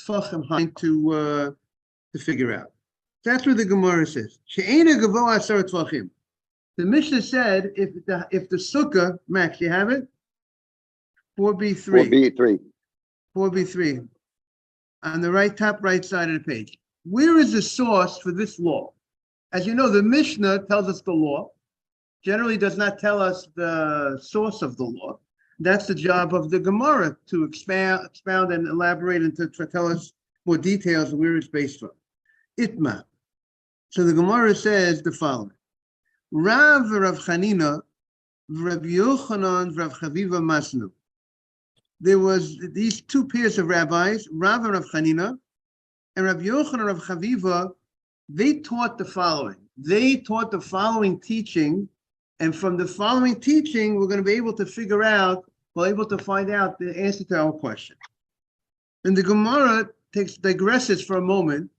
tefachim high to figure out. That's what the Gemara says. She'ena gavoa asar tefachim. The Mishnah said if the sukkah, Max, you have it? 4b3. 4b3. On the top right side of the page. Where is the source for this law? As you know, the Mishnah tells us the law. Generally does not tell us the source of the law. That's the job of the Gemara, to expound and elaborate and to tell us more details of where it's based from. Itma. So the Gemara says the following. Rav Chanina, Rav Yochanan, Rav Chaviva Masnu. There was these two pairs of rabbis, Rav and Rav Chanina, and Rav Yochanan and Rav Chaviva. They taught the following. They taught the following teaching, and from the following teaching, we're going to be able to find out the answer to our question. And the Gemara digresses for a moment.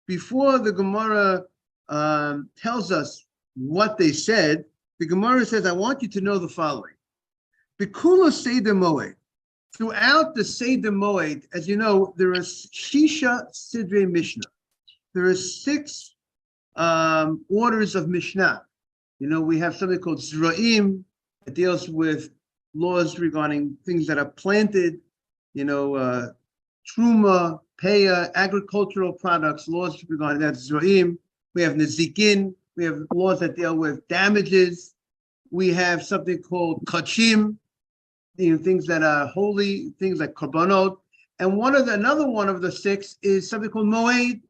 Before the Gemara tells us what they said, the Gemara says, I want you to know the following. B'kula Seder Moed. Throughout the Seder Moed, as you know, there are Shisha Sidrei Mishnah. There are 6 orders of Mishnah. You know, we have something called Zra'im that deals with laws regarding things that are planted, Truma, Peya, agricultural products, laws regarding that, Zra'im. We have Nezikin. We have laws that deal with damages. We have something called Kachim, things that are holy, things like Korbanot. And another one of the 6 is something called Moed.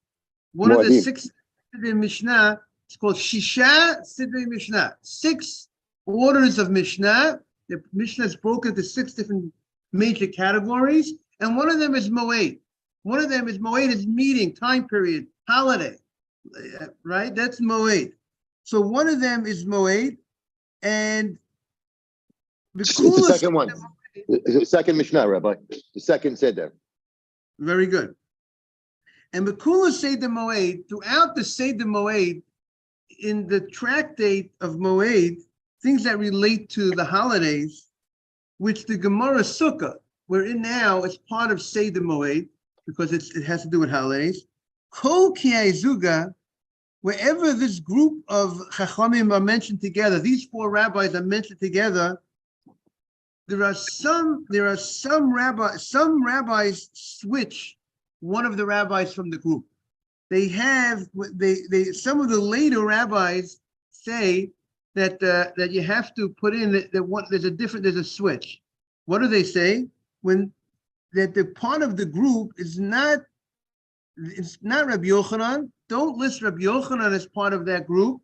One of the 6 Sidrei Mishnah is called Shisha Sidrei Mishnah. 6 orders of Mishnah. The Mishnah is broken into 6 different major categories, and one of them is Moed. One of them is Moed is meeting, time period, holiday, right? That's Moed. So one of them is Moed, and the second one. The second Mishnah, Rabbi. The second Seder. Very good. And Bekula Seder Moed, throughout the Seder Moed, in the tractate of Moed, things that relate to the holidays, which the Gemara Sukkah we're in now is part of Seder Moed, because it has to do with holidays. Kol Kiai Zuga, wherever this group of Chachamim are mentioned together, these 4 rabbis are mentioned together, there are some rabbis switch one of the rabbis from the group. Some of the later rabbis say that you have to put in there's a switch. What do they say? That the part of the group it's not Rabbi Yochanan. Don't list Rabbi Yochanan as part of that group.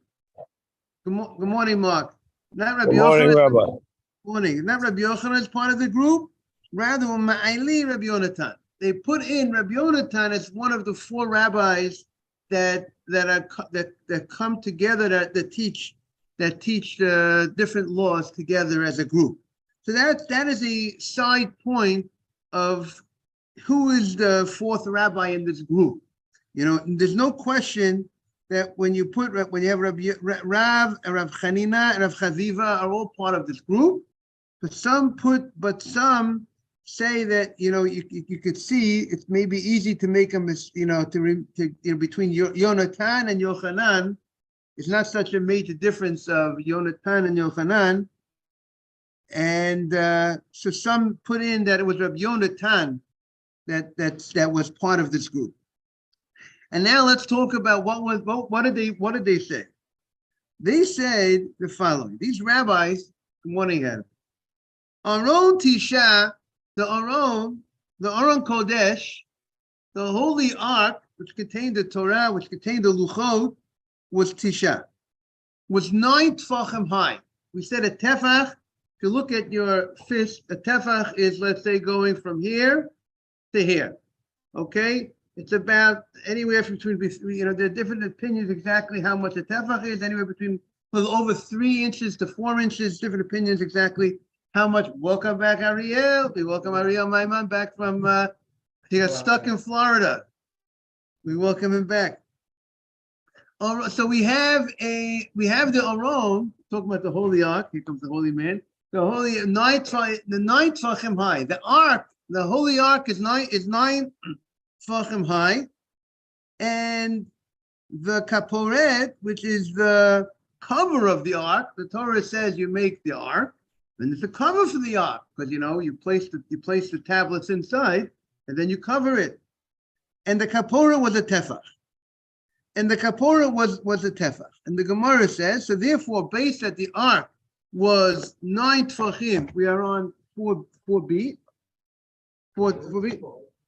Good morning, Mark. Not Rabbi Yochanan. Good morning, Rabbi. Morning. Not Rabbi Yochanan as part of the group. Rather, Ma'ali Rabbi Yonatan. They put in Rabbi Yonatan as one of the 4 rabbis that come together that teach different laws together as a group. So that is a side point of who is the 4th rabbi in this group. There's no question that when you have Rav Chanina, and Rav Chaviva are all part of this group, but some say that you could see it's maybe easy to make them between Yonatan and Yochanan. It's not such a major difference of Yonatan and Yochanan. And so some put in that it was Rabbi Yonatan that was part of this group. And now let's talk about what did they say? They said the following. These rabbis, good morning, Adam. Aron Tisha, the Aron Kodesh, the holy ark, which contained the Torah, which contained the Luchot, was Tisha, was 9 tefachim high. We said a tefach. If you look at your fist, a tefach is, let's say, going from here to here. Okay, it's about anywhere between. There are different opinions exactly how much a tefach is. Anywhere between over 3 inches to 4 inches. Different opinions exactly how much. Welcome back, Ariel. We welcome Ariel Maiman back from. He got stuck in Florida. We welcome him back. So we have the Aron, talking about the holy ark. Here comes the holy man. The 9 tefachim high. The ark, the holy ark is nine tefachim high, and the kaporet, which is the cover of the ark. The Torah says you make the ark, and it's a cover for the ark because you place the tablets inside, and then you cover it. And the kapora was a tefach, and the kapora was a tefach. And the Gemara says, so therefore, based that the ark was 9 tefachim, we are on 4b. 4b.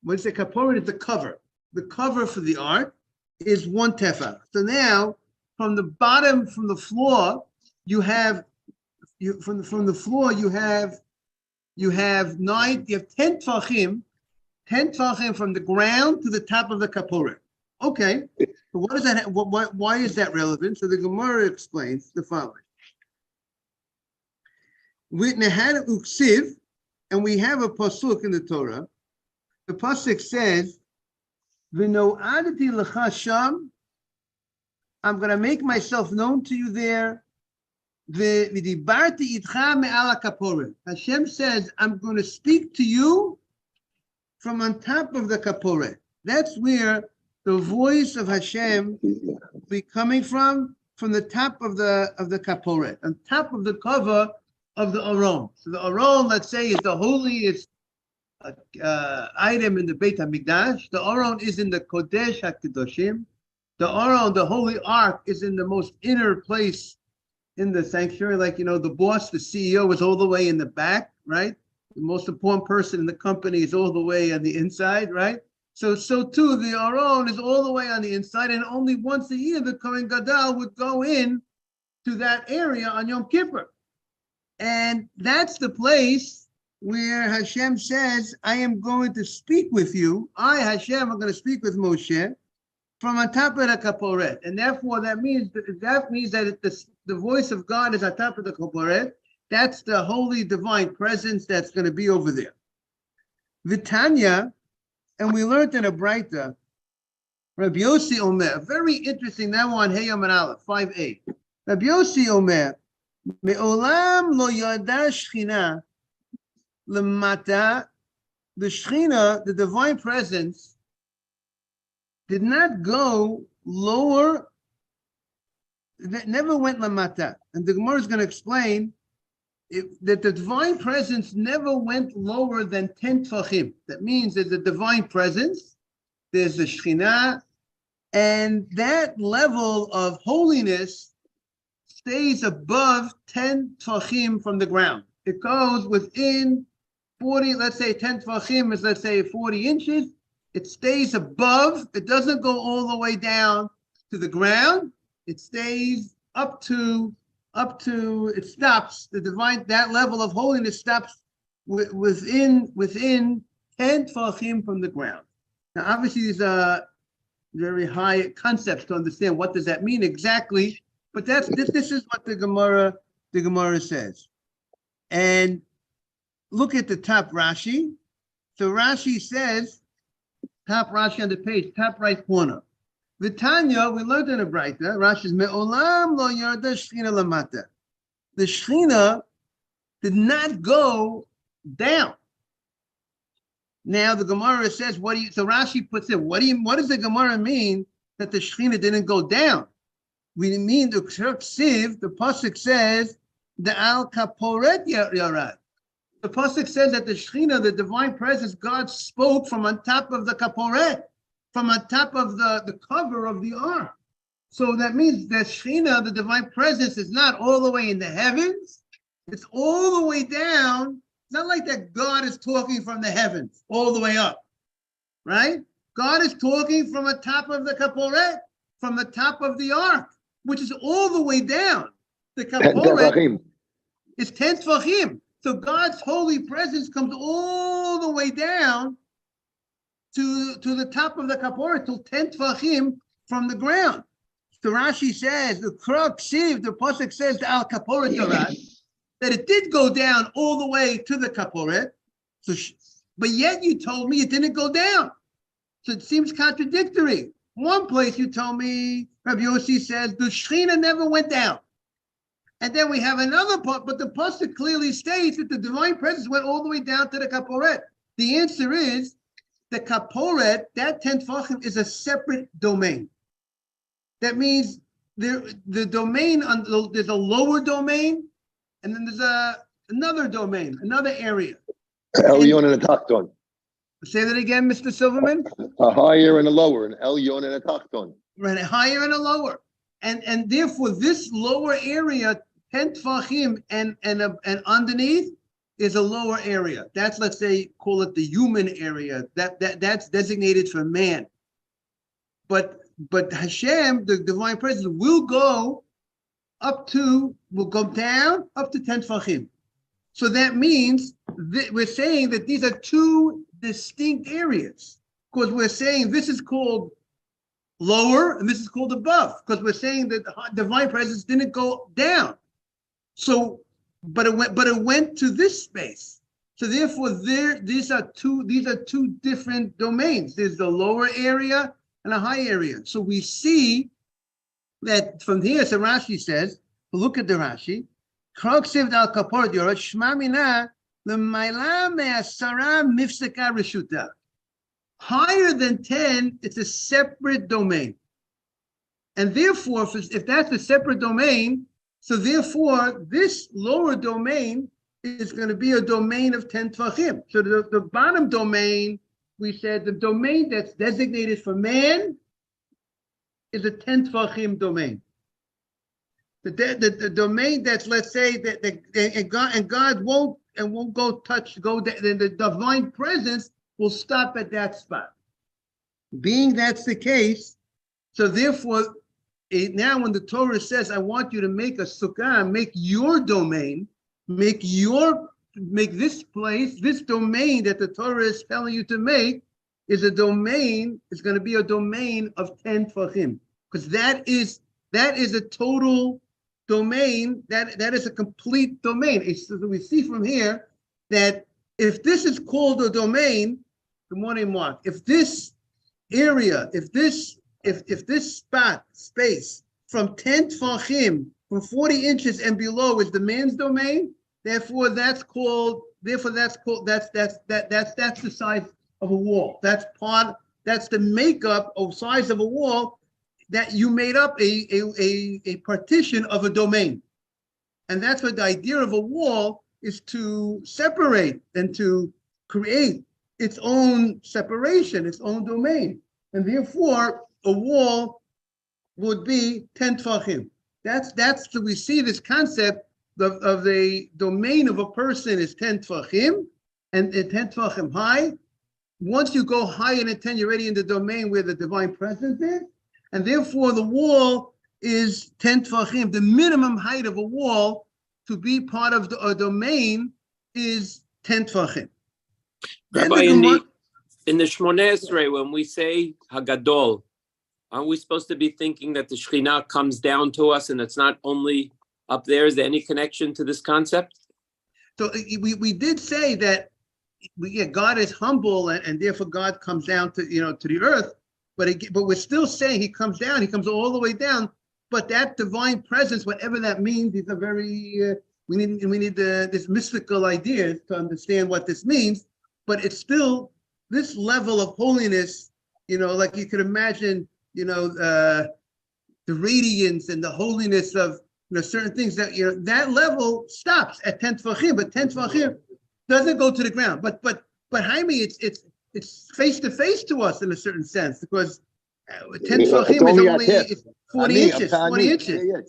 When it's a kapora, it's the cover. The cover for the ark is 1 tefach. So now, from the bottom, from the floor, you have 10 tefachim, 10 tefachim from the ground to the top of the kaporet. Okay, so what does that? Why is that relevant? So the Gemara explains the following: we had uksiv, and we have a pasuk in the Torah. The pasuk says, "V'no'adati lecha sham." I'm going to make myself known to you there. V'dibarti itcha me'ala kaporet. Hashem says, I'm going to speak to you from on top of the kaporet. That's where the voice of Hashem will be coming from the top of the kaporet, on top of the cover of the aron. So the aron, let's say, is the holiest item in the Beit HaMikdash. The aron is in the Kodesh HaKadoshim. The aron, the holy ark, is in the most inner place in the sanctuary. Like, the boss, the CEO, is all the way in the back, right? The most important person in the company is all the way on the inside, right? So too, the aron is all the way on the inside, and only once a year the Kohen Gadol would go in to that area on Yom Kippur. And that's the place where Hashem says, I am going to speak with you. I, Hashem, am going to speak with Moshe from on top of the kaporet. And therefore, that means that the voice of God is on top of the kaporet. That's the holy divine presence that's going to be over there. Vitanya, and we learned in a Braita, Rabbi Yossi Omer, very interesting, now on Heyam and Aleph, 5a. Rabbi Yossi Omer, Me'olam lo yada shchina lemata, the shchina, the divine presence, did not go lower, that never went lamata. And the Gemara is going to explain that the divine presence never went lower than 10 tefachim. That means there's a divine presence, there's a Shekhinah, and that level of holiness stays above 10 tefachim from the ground. It goes within 40, let's say 10 tefachim is, let's say, 40 inches. It stays above. It doesn't go all the way down to the ground. It stays up to, it stops, the divine, that level of holiness stops within 10 tefachim from the ground. Now, obviously, these are very high concepts to understand what does that mean exactly, but this is what the Gemara says. And look at the top Rashi. So Rashi says, top Rashi on the page, top right corner. Vitanya, we learned in a Braita, Rashi says, Me'olam lo yarda shchina lamata. The Shechina did not go down. Now the Gemara says, so Rashi puts in, what does the Gemara mean that the Shechina didn't go down? We mean the Siv, the Pasuk says, the Al Kaporet Yarad. The Pasuk says that the Shechina, the divine presence, God spoke from on top of the Kaporet, from on top of the cover of the ark. So that means that Shechina, the divine presence, is not all the way in the heavens. It's all the way down. It's not like that God is talking from the heavens all the way up, right? God is talking from the top of the Kaporet, from the top of the ark, which is all the way down. The Kaporet is 10 tefachim. So God's holy presence comes all the way down to the top of the Kaporet, till 10 tefachim from the ground. So Rashi says, the Pasuk says, the Al Kaporet Yarad, that it did go down all the way to the Kaporet. So, but yet you told me it didn't go down. So it seems contradictory. One place you told me, Rabbi Yossi says, the Shechina never went down. And then we have another part, but the pasuk clearly states that the divine presence went all the way down to the Kaporet. The answer is the kaporet, that 10 tefachim is a separate domain. That means the domain, there's a lower domain, and then there's another domain, another area. Elyon and a Tachton. Say that again, Mr. Silverman. A higher and a lower, an Elyon and a Tachton. Right, a higher and a lower. And therefore, this lower area, 10 tefachim and underneath, is a lower area. That's, let's say, call it the human area. That's designated for man. But Hashem, the divine presence, will go down up to 10 tefachim. So that means we're saying that these are two distinct areas, because we're saying this is called lower and this is called above, because we're saying that the divine presence didn't go down. So, but it went to this space. So therefore, these are two different domains. There's the lower area and a high area. So we see that from here, so Rashi says, look at the Rashi, higher than 10, it's a separate domain. And therefore, if that's a separate domain, so therefore, this lower domain is going to be a domain of 10 tefachim. So the bottom domain, we said the domain that's designated for man is a 10 tefachim domain. The domain that's, let's say, that God won't then the divine presence will stop at that spot. Being that's the case, so therefore, now when the Torah says, I want you to make a sukkah, make your domain, make this place, this domain that the Torah is telling you to make, is a domain, it's going to be a domain of 10 tefachim. Because that is a total domain, that is a complete domain. So we see from here that if this is called a domain, good morning, Mark, if this area, if this space from 10 tefachim, from 40 inches and below is the man's domain, that's the size of a wall. That's the makeup of size of a wall, that you made up a partition of a domain. And that's what the idea of a wall is, to separate and to create its own separation, its own domain. And therefore, a wall would be 10 tefachim. So we see this concept of the domain of a person is 10 tefachim, and 10 tefachim high. Once you go higher than 10, you're already in the domain where the divine presence is. And therefore, the wall is 10 tefachim. The minimum height of a wall to be part of a domain is 10 tefachim. Rabbi, in the Shmoneh Esrei, when we say Hagadol, aren't we supposed to be thinking that the Shekhinah comes down to us and it's not only up there? Is there any connection to this concept? So we did say that God is humble, and therefore God comes down to the earth. But we're still saying he comes down. He comes all the way down. But that divine presence, whatever that means, is a very we need this mystical idea to understand what this means. But it's still this level of holiness. Like you could imagine, the radiance and the holiness of certain things that level stops at 10 tefachim. But 10 tefachim doesn't go to the ground. But Jaime, it's face to face to us in a certain sense, because 10 tefachim is only 40 inches. 40 inches. Yeah.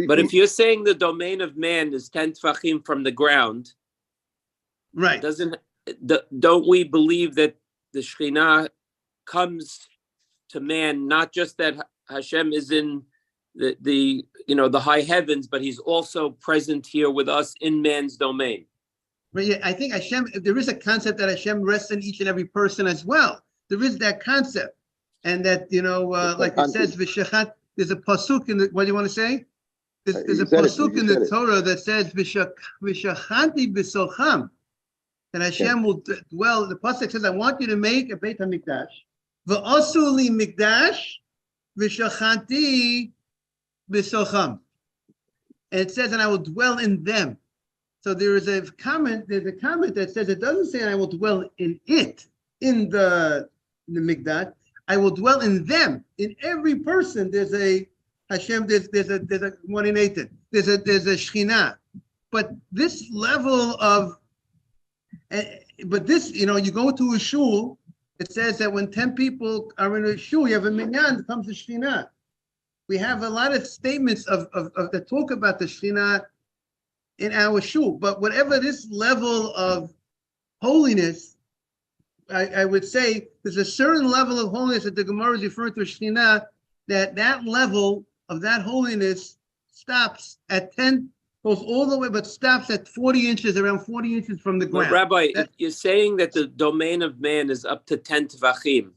But if you're saying the domain of man is 10 tefachim from the ground, right? Don't we believe that the Shekhinah comes to man, not just that Hashem is in the high heavens, but he's also present here with us in man's domain? But yeah, I think Hashem, there is a concept that Hashem rests in each and every person as well. There is that concept. And that, like it says, V'shachat, there's a pasuk in the, what do you want to say? There's a pasuk in the Torah that says, V'shachanti b'socham, that Hashem will dwell. The pasuk says, I want you to make a Beit HaMikdash. V'asu li mikdash, v'shachanti b'socham. And it says, and I will dwell in them. So there's a comment that says, it doesn't say I will dwell in it, in the the Mikdash. I will dwell in them. In every person, there's a Hashem. There's a one in Eitan. There's a Shekhinah. But this level of, but this, you go to a shul. It says that when 10 people are in a shul, you have a minyan. It comes to Shekhinah. We have a lot of statements of that talk about the Shekhinah in our shul. But whatever this level of holiness, I would say there's a certain level of holiness that the Gemara is referring to Shekhinah, that level of that holiness stops at 10, goes all the way, but stops at 40 inches, around 40 inches from the ground. Well, Rabbi, you're saying that the domain of man is up to 10 tvachim.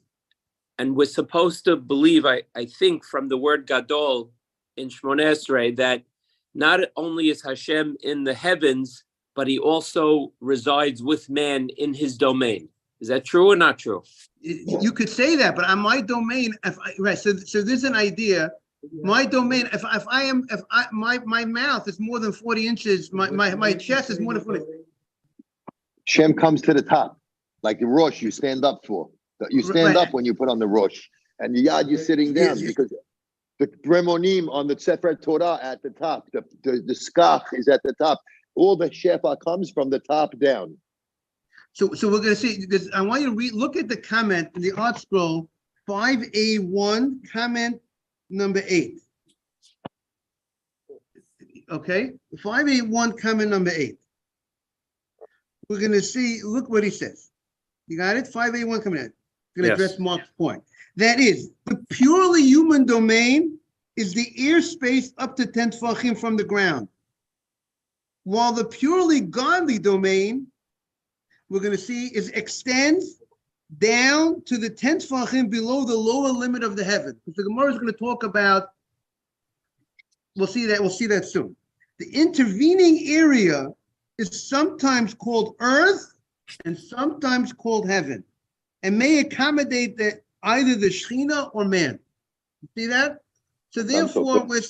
And we're supposed to believe, I think, from the word gadol in Shmoneh Esrei, that not only is Hashem in the heavens, but he also resides with man in his domain. Is that true or not true? You could say that, but on my domain, so there's an idea. My domain, my mouth is more than 40 inches, my chest is more than 40. Shem comes to the top, like the Rosh you stand up for. You stand up when you put on the Rosh, and the Yad you're sitting down, because the Bremonim on the Sefer Torah at the top, the Succah is at the top. All the Shefa comes from the top down. So we're going to see, because I want you to look at the comment in the Art Scroll, 5A1, comment number 8. Okay? 5A1, comment number 8. We're going to see, look what he says. You got it? 5A1 coming in. Going to address Mark's point. That is, the purely human domain is the airspace up to 10 tefachim from the ground. While the purely godly domain, we're going to see, extends down to the 10 tefachim below the lower limit of the heaven. The Gemara is going to talk about, we'll see that soon. The intervening area is sometimes called earth and sometimes called heaven, and may accommodate either the Shekhinah or man. You see that? So therefore, we're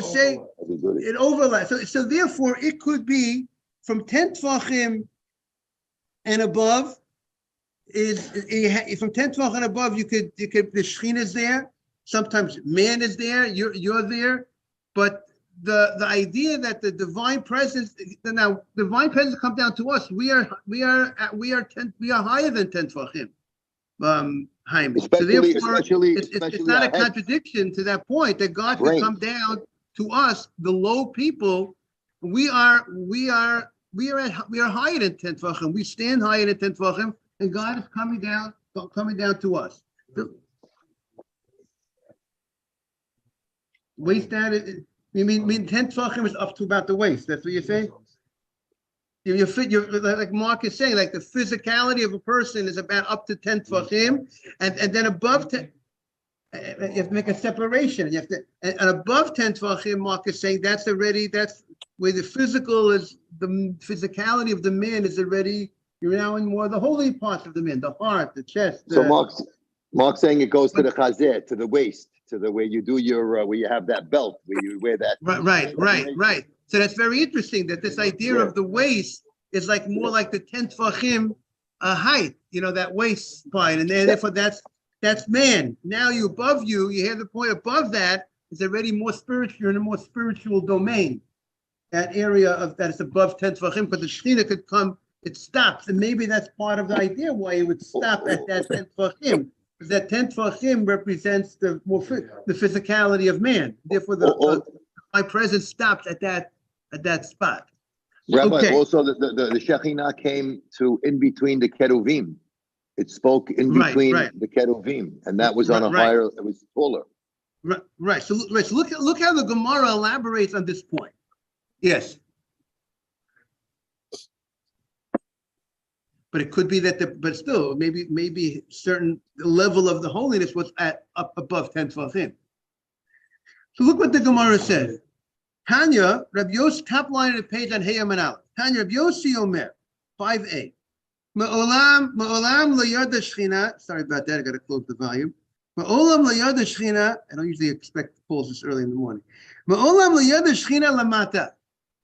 saying it overlaps. So therefore, it could be from 10 tefachim and above. From 10 tefachim and above, you could the Shekhinah is there. Sometimes man is there. You're there, but the idea that the divine presence come down to us. We are higher than 10 tefachim. So therefore, it's not a contradiction to that point that God can come down to us, the low people. We are higher than 10 tefachim. We stand higher than 10 tefachim, and God is coming down to us. Waist down. You mean 10 tefachim is up to about the waist? That's what you're saying? You're like Mark is saying, like the physicality of a person is about up to 10 tefachim, and then above 10, you have to make a separation. You have to, and above 10 tefachim, Mark is saying that's where the physical is, the physicality of the man is already, you're now in more the holy parts of the man, the heart, the chest. So Mark's saying it goes to the chazeh, to the waist, to the where you do your, where you have that belt, where you wear that. Right. So that's very interesting that this idea of the waist is like more like the 10 tefachim height, that waist part, and therefore that's man. Now you hear the point above that is already more spiritual. You're in a more spiritual domain. That area of that is above 10 tefachim, but the Shekhinah could come, it stops, and maybe that's part of the idea why it would stop at that 10 tefachim, because that 10 tefachim represents the physicality of man. Therefore, my presence stops at that spot. Rabbi, also the Shekhinah came to in between the Keruvim. It spoke in between the Keruvim, and that was on a higher, it was taller. Right. So look how the Gemara elaborates on this point. Yes. But it could be that but still, maybe certain level of the holiness was up above 10 tefachim. So look what the Gemara says. Tanya, Rabbi Yossi, top line of the page on Hey Amanal. Tanya, Rabbi Yossi Omer, 5a. Ma'olam layada shchina. Sorry about that. I got to close the volume. Ma'olam layada shchina. I don't usually expect to pause this early in the morning. Ma'olam layada shchina lamata.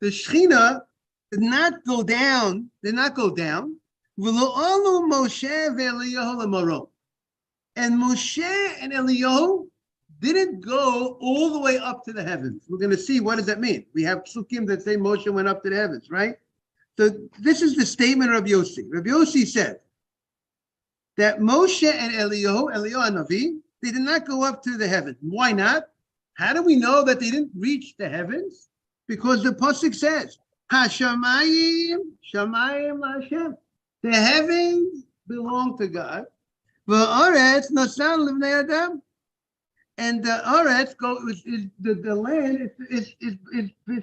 The shchina did not go down. V'lo alu Moshe ve'Eliyahu l'marom. And Moshe and Eliyahu didn't go all the way up to the heavens. We're going to see what does that mean. We have psukim that say Moshe went up to the heavens, right? So this is the statement of Rabbi Yossi. Rabbi Yossi said that Moshe and Eliyahu and Navi, they did not go up to the heavens. Why not? How do we know that they didn't reach the heavens? Because the pasuk says, "Hashamayim, shamayim Hashem." The heavens belong to God. V'aretz nosan livnei adam, and the aretz is the land is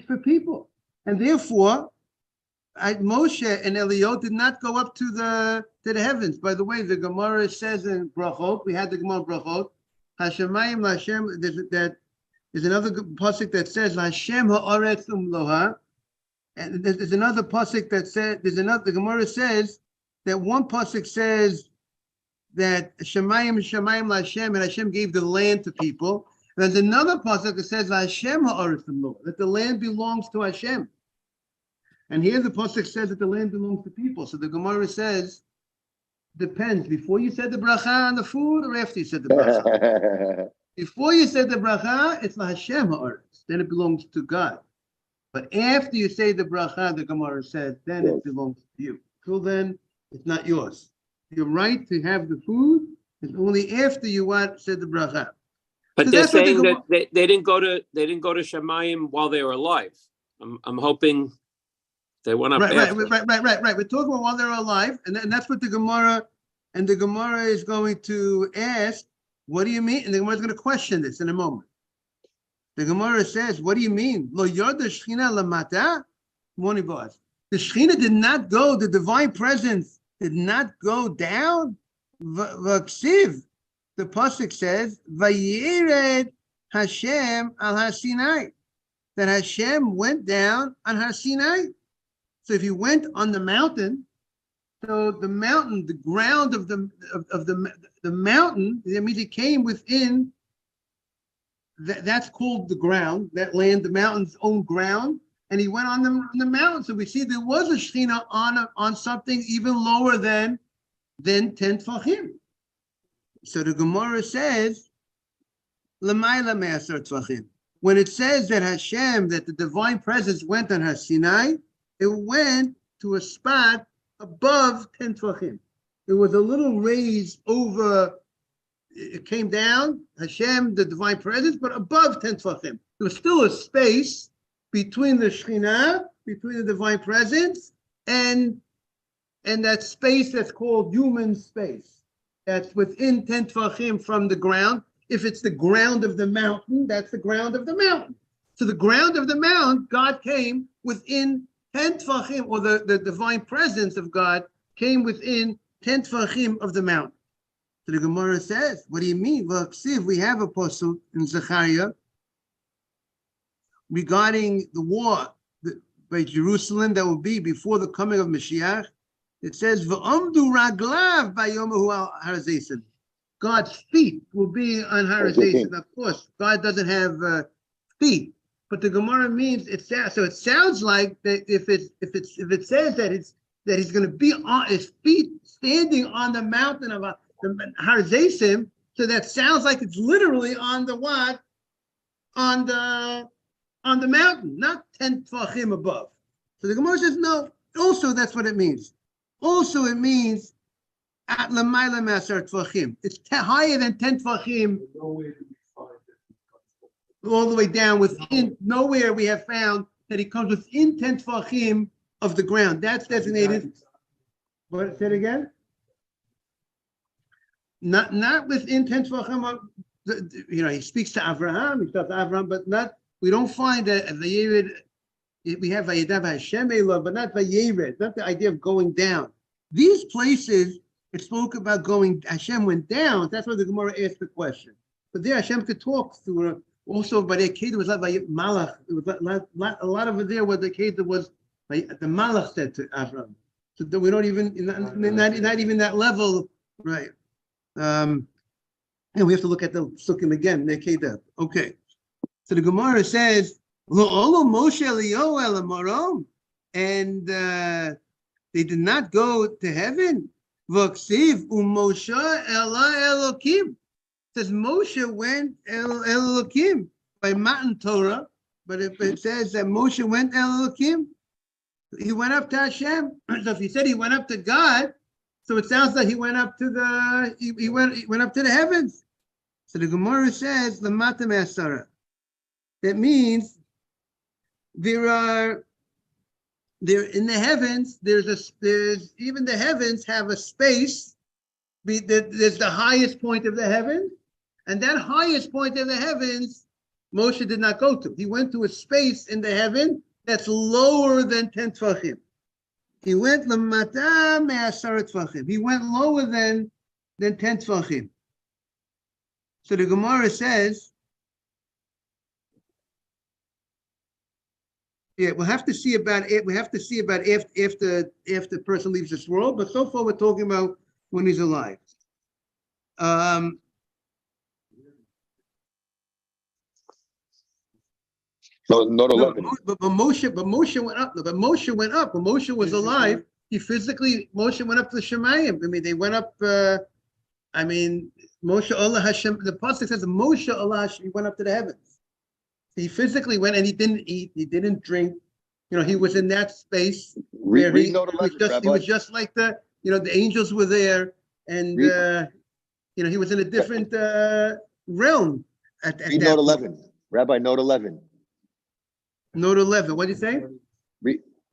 for people, and therefore, Moshe and Eliyahu did not go up to the heavens. By the way, the Gemara says in Brachot, we had the Gemara Brachot, Hashemayim Hashem. There's another pasuk that says Hashem ha'aretz umloha, and there's another pasuk that says the Gemara says that one pasuk says that Shemayim Hashem, and Hashem gave the land to people. There's another pasuk that says Hashem ha'aretz umloha, that the land belongs to Hashem. And here the pasuk says that the land belongs to people. So the Gemara says, depends. Before you said the bracha on the food, or after you said the bracha? Before you said the bracha, it's Hashem ha'aretz. Then it belongs to God. But after you say the bracha, the Gemara says, then it belongs to you. Till then, it's not yours. Your right to have the food is only after you said the bracha. But So they're that's what saying that they didn't go to Shemayim while they were alive. I'm hoping they went up. Right. We're talking about while they're alive, and that's what the Gemara is going to ask. What do you mean? And the Gemara is going to question this in a moment. The Gemara says, what do you mean? Lo yoda shechina lamata? Morning, boss. The Shechina did not go, the divine presence did not go down. V'ksiv, the pasuk says, Vayired Hashem al Har-Sinai, that Hashem went down on Har-Sinai. So if he went on the mountain, so the mountain, the ground of the mountain, that means it came within. That's called the ground. That land, the mountain's own ground, and he went on the mountain. So we see there was a Shechina on something even lower than 10 Tfachim. So the Gemara says, L'mayla me'asar Tfachim. When it says that Hashem, that the divine presence went on Har-Sinai, it went to a spot above 10 Tfachim. It was a little raise over, it came down, Hashem, the divine presence, but above 10 Tfachim. There was still a space between the Shekhinah, between the divine presence, and that space that's called human space. That's within 10 Tfachim from the ground. If it's the ground of the mountain, that's the ground of the mountain. So the ground of the mountain, God came within 10 Tfachim, or the divine presence of God came within 10 Tfachim of the mountain. So the Gemara says, what do you mean? Well, see, if we have a pasuk in Zechariah regarding the war by Jerusalem that will be before the coming of Mashiach, it says, V'omdu raglav bayomahu al Har-Zaysim. God's feet will be on Har-Zaysim. Of course, God doesn't have feet. But the Gemara means so it sounds like that if it says that he's going to be on his feet standing on the mountain of the Har-Zaysim, so that sounds like it's literally on the what? On the mountain, not 10 Tfachim above. So the Gemara says no. Also, that's what it means. Also, it means at L'mayla me'asar Tfachim. It's higher than 10 Tfachim. All the way down within, nowhere we have found that he comes within 10 Tfachim of the ground. That's designated. What, say it again? Not within 10 Tfachim of, he speaks to Abraham, but we don't find that Vayered, we have Vayedav Hashem Elah, but not Vayered, not the idea of going down. These places, it spoke about going, Hashem went down. That's why the Gemara asked the question. But there Hashem could talk through also, by the Kedah was like by Malach. It was a lot of it there where the Kedah was the Malach said to Abraham. So that we don't even not even that level, right? And we have to look at the Sukkim again. The Kedah. Okay. So the Gemara says, "Lo Moshe Eliyahu el Marom," and they did not go to heaven. V'ksiv u'Moshe ela Elokim. It says Moshe went El Elokim by Matan Torah, but if it says that Moshe went El Elokim, he went up to Hashem. So if he said he went up to God, so it sounds like he went up to the he went up to the heavens. So the Gemara says the Matam Asara. That means there in the heavens. There's even the heavens have a space. There's the highest point of the heavens, and that highest point of the heavens, Moshe did not go to. He went to a space in the heaven that's lower than 10 tefachim. He went lamata me'asara tefachim. He went lower than 10 tefachim. So the Gemara says, yeah, we'll have to see about it. We have to see about if the person leaves this world. But so far, we're talking about when he's alive. No, not 11. But Moshe went up. But Moshe went up. When Moshe was alive, Moshe went up to the Shemayim. I mean, they went up. Moshe Allah Hashem. The pasuk says Moshe Allah Hashem, he went up to the heavens. He physically went, and he didn't eat. He didn't drink. He was in that space where he was just like the angels were there, and he was in a different realm at that. Note 11, Rabbi. Note 11. Note 11. What did you say?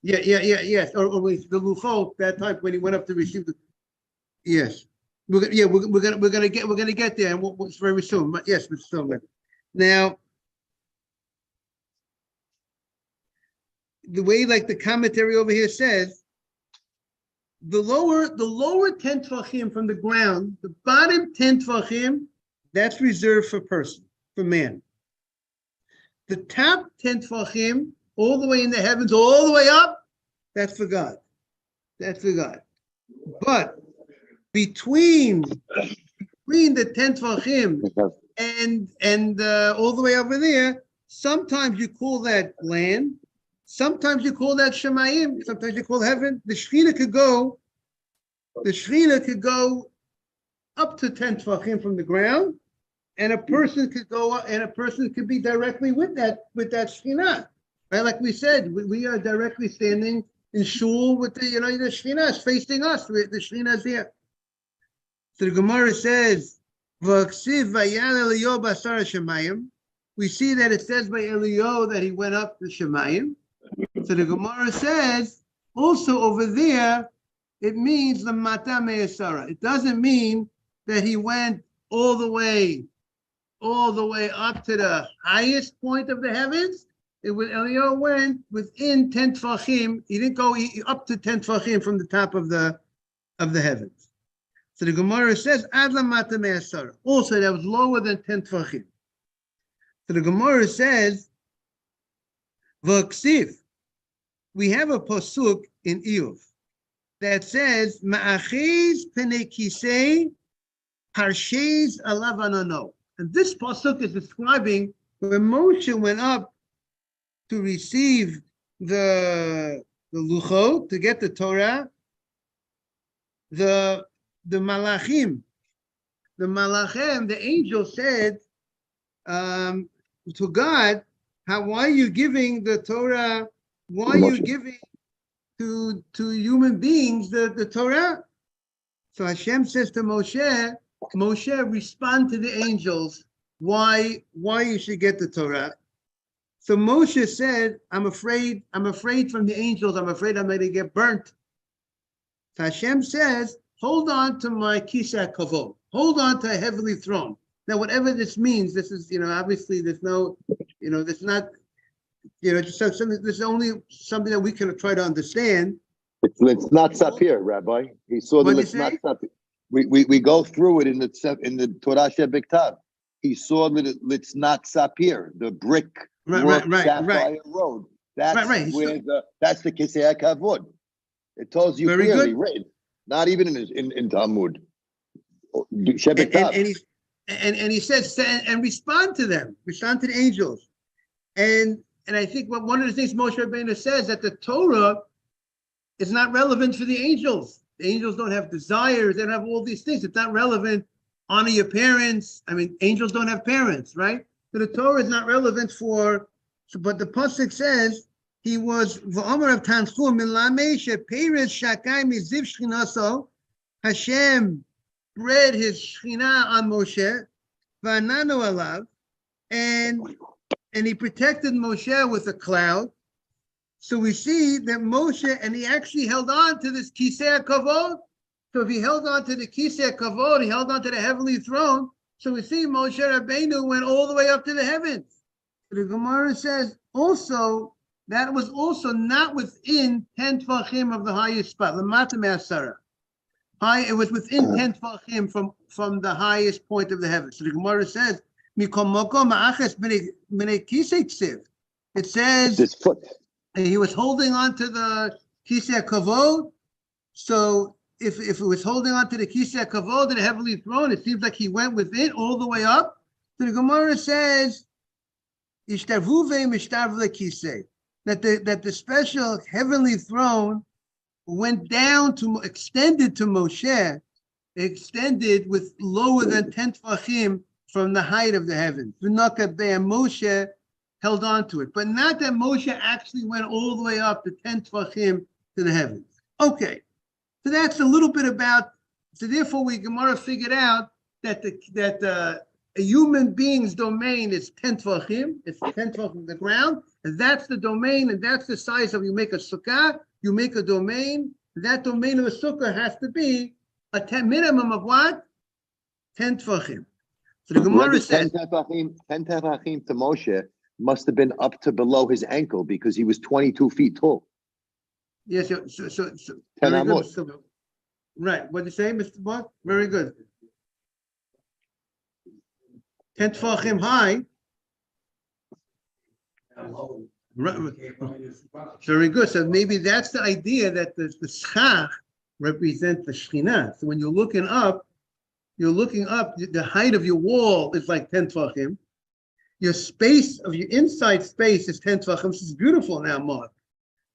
Yes. Or the Luchot that time when he went up to receive the. Yes. We're gonna get there, and it's very soon. But yes, Mr. Silver. Now, the way like the commentary over here says, the lower 10 tefachim from the ground, the bottom 10 tefachim, that's reserved for man. The top 10 tefachim, all the way in the heavens, all the way up, that's for God. That's for God. But between the 10 tefachim and all the way over there, sometimes you call that land, sometimes you call that Shemayim, sometimes you call heaven. The Shekhinah could go up to 10 tefachim from the ground, and a person could go up, and a person could be directly with that Shekhinah. Right? Like we said, we are directly standing in shul with the Shekhinah is facing us. The Shekhinah is here. So the Gemara says, "V'aksiv vayal Eliyahu b'asar Shemayim." We see that it says by Eliyahu that he went up to Shemayim. So the Gemara says also over there, it means the Mata Me'asara. It doesn't mean that he went all the way up to the highest point of the heavens. Eliyahu went within 10 tefachim. He didn't go up to 10 tefachim from the top of the heavens. So the Gemara says Ad Mata Me'asara. Also, that was lower than 10 tefachim. So the Gemara says V'aksiv. We have a pasuk in Iyov that says Ma'achiz Penei Kisei Harshez Alav Anano. And this pasuk is describing when Moshe went up to receive the luchot, to get the Torah, the malachim, the angel said to God, why are you giving the Torah? Why are you giving to human beings the Torah? So Hashem says to Moshe, respond to the angels why you should get the Torah. So Moshe said, I'm afraid from the angels. I'm afraid I'm going to get burnt. So Hashem says, hold on to my kisah kavod. Hold on to a heavenly throne. Now, whatever this means, this is, obviously there's no, there's not, just something. There's only something that we can try to understand. It's not sapir, Rabbi. He saw the it's not sapir. We go through it in the Torah Shebiktav. He saw that it's not sapir, the brick sapphire road. That's where that's the Kisei Kavod. It tells you very clearly, written, not even in Talmud. Shebiktav. And he says, and respond to them, respond to the angels. And I think one of the things Moshe Rabbeinu says that the Torah is not relevant for the angels. The angels don't have desires. They don't have all these things. It's not relevant. Honor your parents. I mean, angels don't have parents, right? So the Torah is not relevant for. So, but the pasuk says he was v'omer of tanchu milame sheperes shakai miziv shchinaso. Hashem spread his shchina on Moshe, v'ananu alav, and he protected Moshe with a cloud. So we see that Moshe, and he actually held on to this kisei kavod. So if he held on to the kisei kavod, he held on to the heavenly throne. So we see Moshe Rabbeinu went all the way up to the heavens. The Gemara says also, that was also not within 10 tvachim of the highest spot. Lamata me'asara. It was within 10 tvachim from the highest point of the heavens. So the Gemara says, Mikol mokom ma'aches b'nei kisei ksiv. It says, This foot. he was holding on to the kisei kavod. So if it was holding on to the kisei kavod, the heavenly throne, it seems like he went with it all the way up. So the Gemara says, ishtavu ve'mishtav lekisei, that the special heavenly throne went down to, extended to Moshe, extended with lower than 10 tvachim from the height of the heavens. Moshe held on to it, but not that Moshe actually went all the way up to 10 tvachim to the heavens. Okay, so that's a little bit about. So therefore, Gemara figured out that a human being's domain is 10 tvachim. It's 10 tvachim from the ground, and that's the domain, and that's the size of. You make a sukkah, you make a domain. That domain of a sukkah has to be a minimum of what? 10 tvachim. So the Gemara says 10 tefachim to Moshe must have been up to below his ankle because he was 22 feet tall. yes. So 10 very good, amot. so, right. What did you say, Mr. Buck? Very good. 10 tefachim high. Right. Very good. So maybe that's the idea that the Succah represents the Shekhinah. So when you're looking up, the height of your wall is like 10 tvachim. Your space of your inside space is 10 tvachim. This is beautiful now, Mark.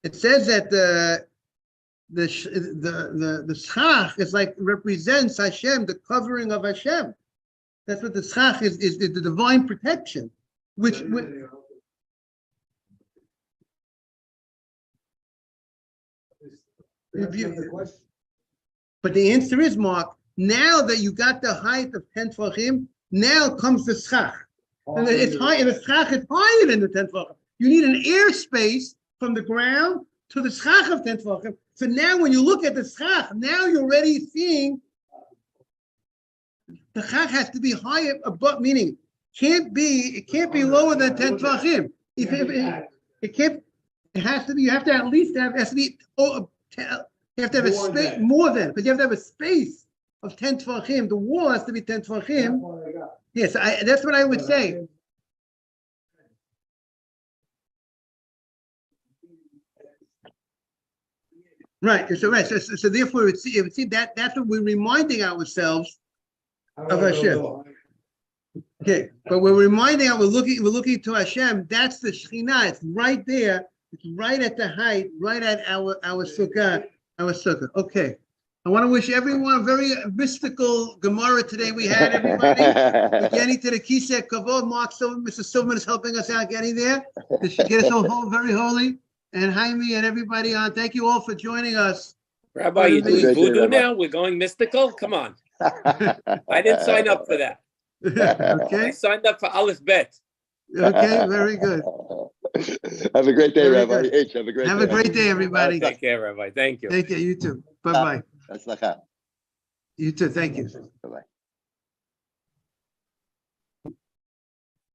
It says that the Succah is like represents Hashem, the covering of Hashem. That's what the Succah is the divine protection, which but the answer is, Mark, now that you got the height of 10 tvachim, now comes the Succah. And it's high, and the Succah is higher than the 10 tvachim. You need an airspace from the ground to the Succah of 10 tvachim. So now when you look at the Succah, now you're already seeing the Succah has to be higher above, meaning it can't be lower than 10 tvachim. It can't, it has to be, you have to at least have, it has to be, you have to have a space, more than, but you have to have a space of 10 tvachim. The wall has to be 10 tvachim. Yes, that's what I would say. Right. So therefore, it would see that that's what we're reminding ourselves of Hashem. Okay, but we're we're looking to Hashem. That's the Shekhinah. It's right there. It's right at the height, right at our sukkah. Okay. I want to wish everyone a very mystical Gemara today. We had everybody. We're getting to the Kisei Kavod. Mark Silverman, Mr. Silverman is helping us out getting there. This should get us all very holy. And Jaime and everybody on. Thank you all for joining us. Rabbi, you doing voodoo now? We're going mystical? Come on. I didn't sign up for that. Okay. I signed up for Aleph Bet. Okay, very good. Have a great day, Very Rabbi good. H. Have a great day. Have a great day, everybody. Take care, Rabbi. Thank you. Take care. You too. Bye-bye. That's Succah. You too. Thank you. Bye-bye.